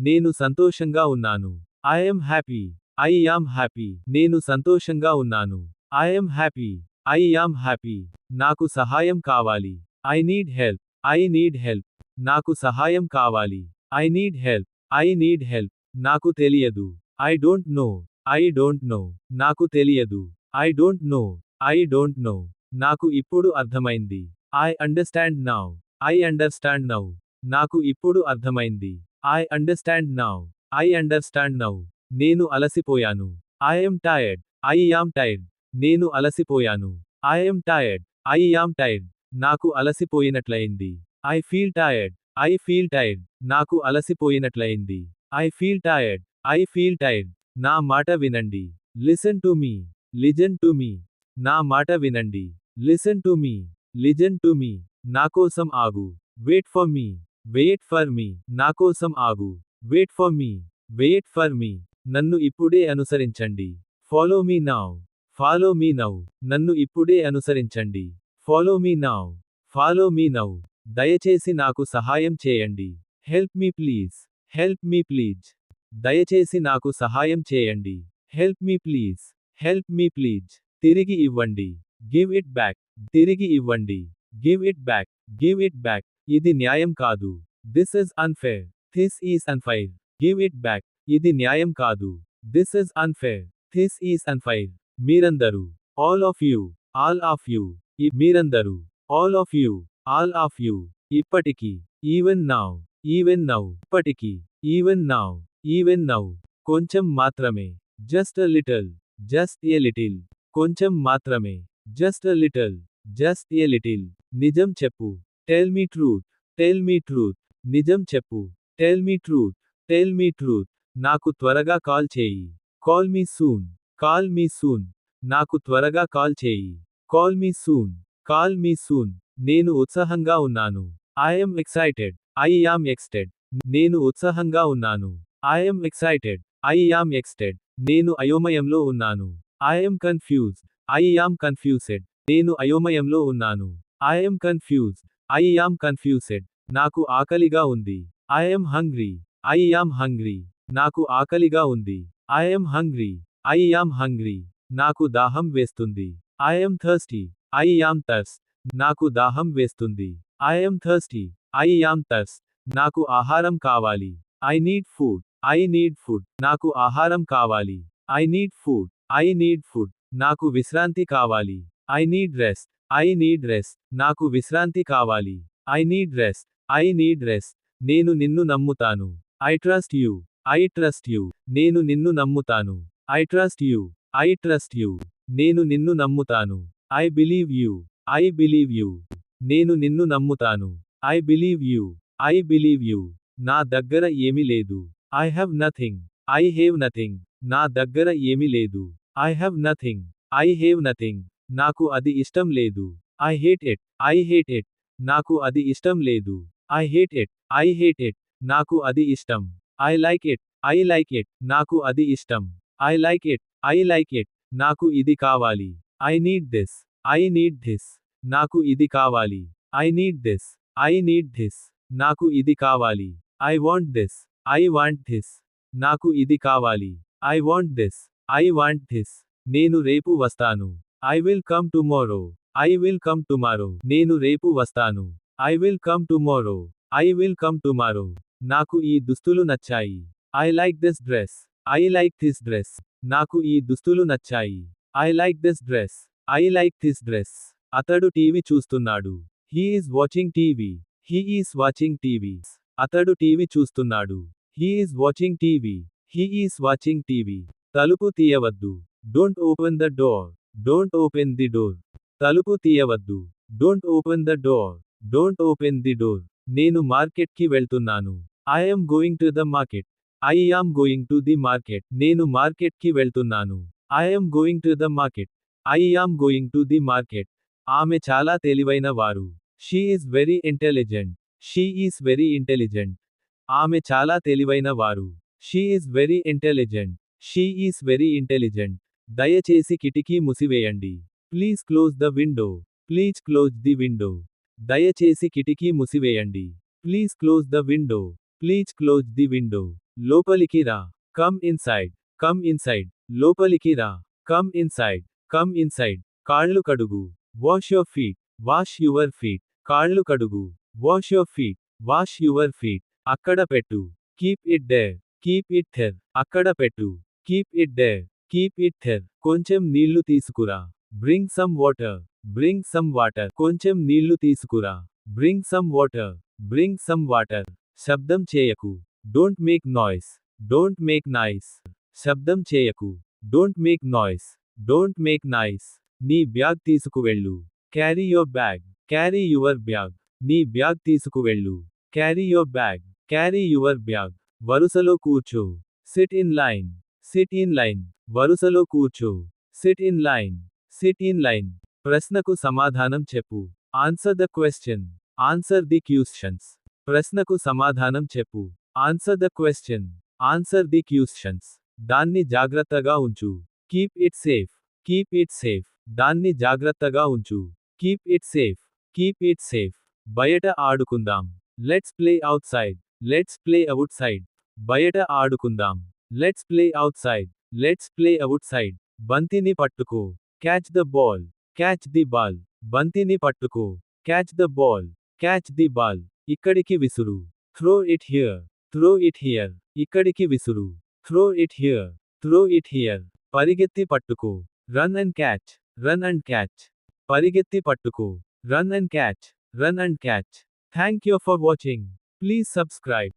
నేను సంతోషంగా ఉన్నాను. I am happy. I am happy. నేను సంతోషంగా ఉన్నాను. I am happy. I am happy. నాకు సహాయం కావాలి. I need help. I need help. నాకు సహాయం కావాలి. I need help. I need help. నాకు తెలియదు. I don't know. I don't know. నాకు తెలియదు. I don't know. I don't know. నాకు ఇప్పుడు అర్థమైంది. I understand now. I understand now. నాకు ఇప్పుడు అర్థమైంది. I understand now. I understand now. నేను అలసిపోయాను. I am tired. I am tired. నేను అలసిపోయాను. I am tired. I am tired. నాకు అలసిపోయినట్లయింది. I feel tired. I feel tired. నాకు అలసిపోయినట్లయింది. I feel tired. I feel tired. నా మాట వినండి. Listen to me. Listen to me. నా మాట వినండి. Listen to me. Listen to me. నా కోసం ఆగు. Wait for me. Wait for me. నా కోసం ఆగు. Wait for me. Wait for me. నన్ను ఇప్పుడే అనుసరించండి. Follow me now. Follow me now. నన్ను ఇప్పుడే అనుసరించండి. Follow me now. Follow me now. దయచేసి నాకు సహాయం చేయండి. Help me please. Help me please. దయచేసి నాకు సహాయం చేయండి. Help me please. Help me please. తిరిగి ఇవ్వండి. Give it back. తిరిగి ఇవ్వండి. Give it back. Give it back. ఇది న్యాయం కాదు. This is unfair. This is unfair. Give it back. ఇది న్యాయం కాదు. This is unfair. This is unfair. మీరందరూ. All of you. All of you. మీరందరూ. All of you. All of you. ఇప్పటికి. Even now. Even now. ఇప్పటికి. Even now. Even now. కొంచెం మాత్రమే. Just a little. Just a little. కొంచెం మాత్రమే. Just a little. Just a little. నిజం చెప్పు. Tell me truth. Tell me truth. నిజం చెప్పు. Tell me truth. Tell me truth. నాకు త్వరగా కాల్ చేయి. Call me soon. Call me soon. నాకు త్వరగా కాల్ చేయి. Call me soon. Call me soon. నేను ఉత్సాహంగా ఉన్నాను. I am excited. I am excited. నేను ఉత్సాహంగా ఉన్నాను. I am excited. I am excited. నేను అయోమయంలో ఉన్నాను. I am confused. I am confused. నేను అయోమయంలో ఉన్నాను. I am confused. I am confused. నాకు ఆకలిగా ఉంది. I am hungry. I am hungry. నాకు ఆకలిగా ఉంది. I am hungry. I am hungry. నాకు దాహం వేస్తుంది. I am thirsty. I am thirst. నాకు దాహం వేస్తుంది. I am thirsty. I am thirst. నాకు ఆహారం కావాలి. I need food. I need food. నాకు ఆహారం కావాలి. I need food. I need food. నాకు విశ్రాంతి కావాలి. I need rest. I need rest. నాకు విశ్రాంతి కావాలి. I need rest. I need rest. నేను నిన్ను నమ్ముతాను. I trust you. I trust you. నేను నిన్ను నమ్ముతాను. I trust you. I trust you. నేను నిన్ను నమ్ముతాను. I believe you. I believe you. నేను నిన్ను నమ్ముతాను. I believe you. I believe you. నా దగ్గర ఏమీ లేదు. I have nothing. I have nothing. నా దగ్గర ఏమీ లేదు. I have nothing. I have nothing. నాకు అది ఇష్టం లేదు. I hate it. I hate it. నాకు అది ఇష్టం లేదు. I hate it. I hate it. నాకు అది ఇష్టం. I like it. I like it. నాకు అది ఇష్టం. I like it. I like it. నాకు ఇది కావాలి. I need this. I need this. నాకు ఇది కావాలి. I need this. I need this. నాకు ఇది కావాలి. I want this. I want this. నాకు ఇది కావాలి. I want this. I want this. నేను రేపు వస్తాను. I will come tomorrow. I will come tomorrow. నేను రేపు వస్తాను. I will come tomorrow. I will come tomorrow. నాకు ఈ దుస్తులు నచ్చాయి. I like this dress. I like this dress. నాకు ఈ దుస్తులు నచ్చాయి. I like this dress. I like this dress. అతడు టీవీ చూస్తున్నాడు. He is watching TV. He is watching TV. అతడు టీవీ చూస్తున్నాడు. He is watching TV. He is watching TV. తలుపు తీయవద్దు. Don't open the door. Don't open the door. తలుపు తీయవద్దు. Don't open the door. Don't open the door. నేను మార్కెట్కి వెళ్తున్నాను. I am going to the market. I am going to the market. నేను మార్కెట్కి వెళ్తున్నాను. I am going to the market. I am going to the market. ఆమె చాలా తెలివైన వారు. She is very intelligent. She is very intelligent. ఆమె చాలా తెలివైన వారు. She is very intelligent. She is very intelligent. దయచేసి కిటికీ మూసివేయండి. Please close the window. Please close the window. దయచేసి కిటికీ మూసివేయండి. Please close the window. Please close the window. లోపలికి రా. Come inside. Come inside. లోపలికి రా. Come inside. Come inside. కాళ్ళు కడుగు. Wash your feet. Wash your feet. కాళ్ళు కడుగు. Wash your feet. Wash your feet. అక్కడ పెట్టు. Keep it there. Keep it there. అక్కడ పెట్టు. Keep it there. Keep it there. కొంచెం నీళ్లు తీసుకురా. Bring some water. Bring some water. కొంచెం నీళ్లు తీసుకురా. Bring some water. Bring some water. శబ్దం చేయకు. Don't make noise. Don't make noise. శబ్దం చేయకు. Don't make noise. Don't make noise. నీ బ్యాగ్ తీసుకువెళ్ళు. Carry your bag. Carry your bag. నీ బ్యాగ్ తీసుకువెళ్ళు. Carry your bag. Carry your bag. వరుసలో కూర్చో. SIT in line. SIT in line. వరుసలో కూర్చో. SIT in line. SIT in line. ప్రశ్నకు సమాధానం చెప్పు. Answer the question. Answer the questions. ప్రశ్నకు సమాధానం చెప్పు. Answer the question. Answer the questions. దాన్ని జాగ్రత్తగా ఉంచు. Keep it safe. Keep it safe. దాన్ని జాగ్రత్తగా ఉంచు. Keep it safe. Keep it safe. బయట ఆడుకుందాం. Let's play outside. Let's play outside. బయట ఆడుకుందాం. Let's play outside. Let's play outside. బంతిని పట్టుకో. Catch the ball. Catch the ball. బంతిని పట్టుకో. Catch the ball. Catch the ball. ఇక్కడికి విసురు. Throw it here. Throw it here. ఇక్కడికి విసురు. Throw it here. Throw it here. పరిగెత్తి పట్టుకో. Run and catch. Run and catch. పరిగెత్తి పట్టుకో. Run and catch. Run and catch. Thank you for watching. Please subscribe.